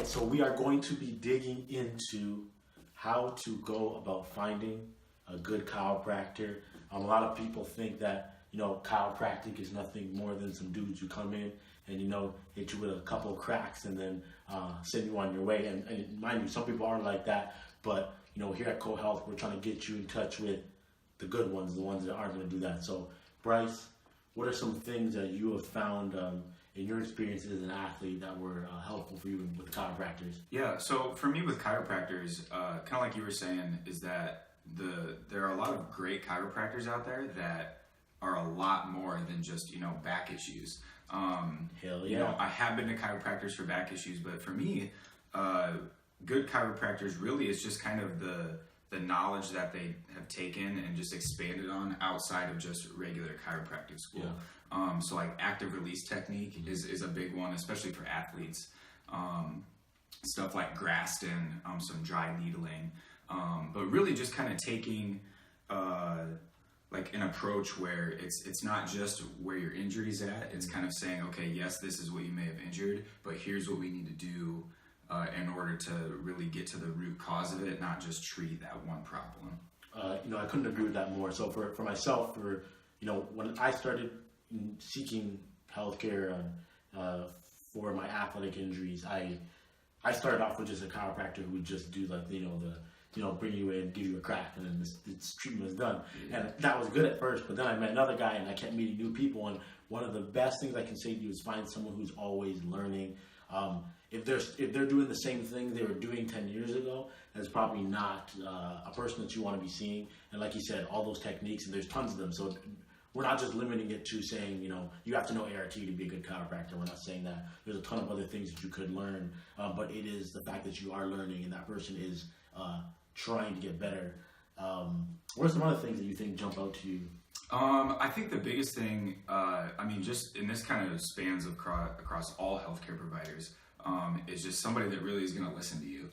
right, so we are going to be digging into how to go about finding a good chiropractor. A lot of people think that, chiropractic is nothing more than some dudes who come in and, hit you with a couple of cracks and then send you on your way. And mind you, some people are like that, but, here at CoHealth, we're trying to get you in touch with the good ones, the ones that aren't going to do that. So, Bryce, what are some things that you have found in your experiences as an athlete that were helpful for you with chiropractors? Yeah, so for me with chiropractors, kind of like you were saying, is that there are a lot of great chiropractors out there that are a lot more than just, back issues. Hell yeah. I have been to chiropractors for back issues, but for me, good chiropractors really is just kind of the knowledge that they have taken and just expanded on outside of just regular chiropractic school. Yeah. So like active release technique is a big one, especially for athletes. Stuff like Graston, some dry needling, but really just kind of taking like an approach where it's not just where your injury's at. It's kind of saying, okay, yes, this is what you may have injured, but here's what we need to do in order to really get to the root cause of it, not just treat that one problem. I couldn't agree with that more. So for myself, when I started seeking healthcare for my athletic injuries, I started off with just a chiropractor who would just do like, bring you in, give you a crack, and then this treatment was done. And that was good at first, but then I met another guy and I kept meeting new people. And one of the best things I can say to you is find someone who's always learning. If they're doing the same thing they were doing 10 years ago, that's probably not a person that you want to be seeing. And like you said, all those techniques, and there's tons of them. So we're not just limiting it to saying, you have to know ART to be a good chiropractor. We're not saying that. There's a ton of other things that you could learn, but it is the fact that you are learning and that person is trying to get better. What are some other things that you think jump out to you? I think the biggest thing, just in this kind of spans across all healthcare providers, is just somebody that really is going to listen to you.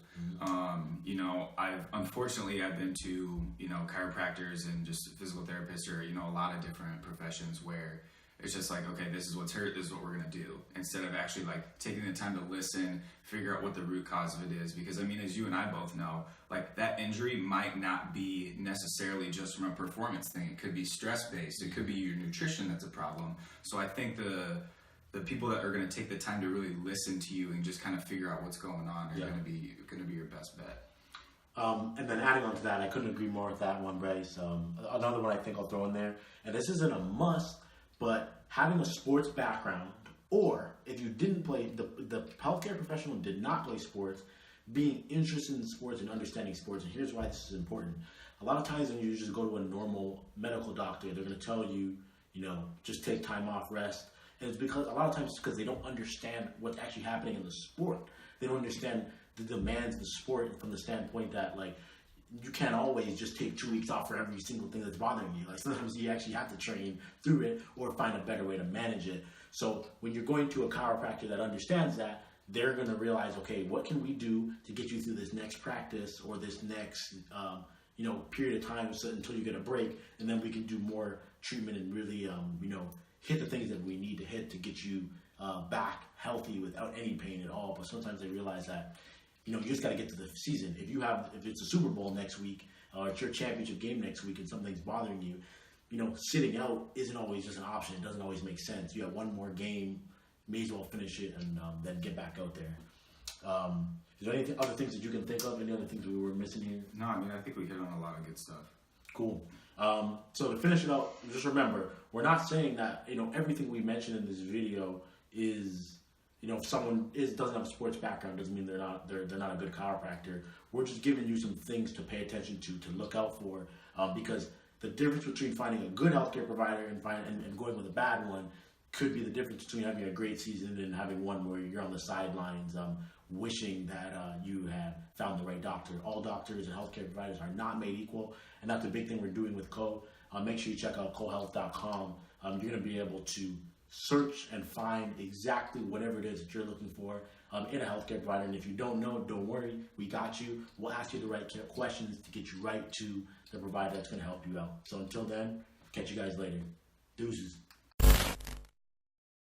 I've been to, chiropractors and just physical therapists or, a lot of different professions where it's just like, okay, this is what's hurt, this is what we're going to do. Instead of actually like taking the time to listen, figure out what the root cause of it is. Because as you and I both know, like that injury might not be necessarily just from a performance thing. It could be stress based. It could be your nutrition that's a problem. So I think the people that are going to take the time to really listen to you and just kind of figure out what's going on are going to be your best bet. And then adding on to that, I couldn't agree more with that one, Bryce. Another one I think I'll throw in there, and this isn't a must, but having a sports background, or if you didn't play, the healthcare professional did not play sports, being interested in sports and understanding sports. And here's why this is important. A lot of times when you just go to a normal medical doctor, they're going to tell you, just take time off, rest. And it's because a lot of times it's because they don't understand what's actually happening in the sport. They don't understand the demands of the sport from the standpoint that, like, you can't always just take 2 weeks off for every single thing that's bothering you. Like, sometimes you actually have to train through it or find a better way to manage it. So when you're going to a chiropractor that understands that, they're going to realize, okay, what can we do to get you through this next practice or this next, period of time until you get a break, and then we can do more treatment and really, hit the things that we need to hit to get you back healthy without any pain at all. But sometimes they realize that, you just got to get to the season. If it's a Super Bowl next week, or it's your championship game next week and something's bothering you, sitting out isn't always just an option. It doesn't always make sense. You have one more game, may as well finish it and then get back out there. Is there any other things that you can think of? Any other things we were missing here? No, I think we hit on a lot of good stuff. Cool. So to finish it up, just remember, we're not saying that, everything we mentioned in this video is, if someone doesn't have a sports background, doesn't mean they're not a good chiropractor. We're just giving you some things to pay attention to look out for, because the difference between finding a good healthcare provider and going with a bad one could be the difference between having a great season and having one where you're on the sidelines, wishing that you had found the right doctor. All doctors and healthcare providers are not made equal, and that's the big thing we're doing with Co. Make sure you check out cohealth.com. You're going to be able to search and find exactly whatever it is that you're looking for in a healthcare provider. And if you don't know, don't worry, we got you. We'll ask you the right questions to get you right to the provider that's going to help you out. So until then, catch you guys later. Deuces.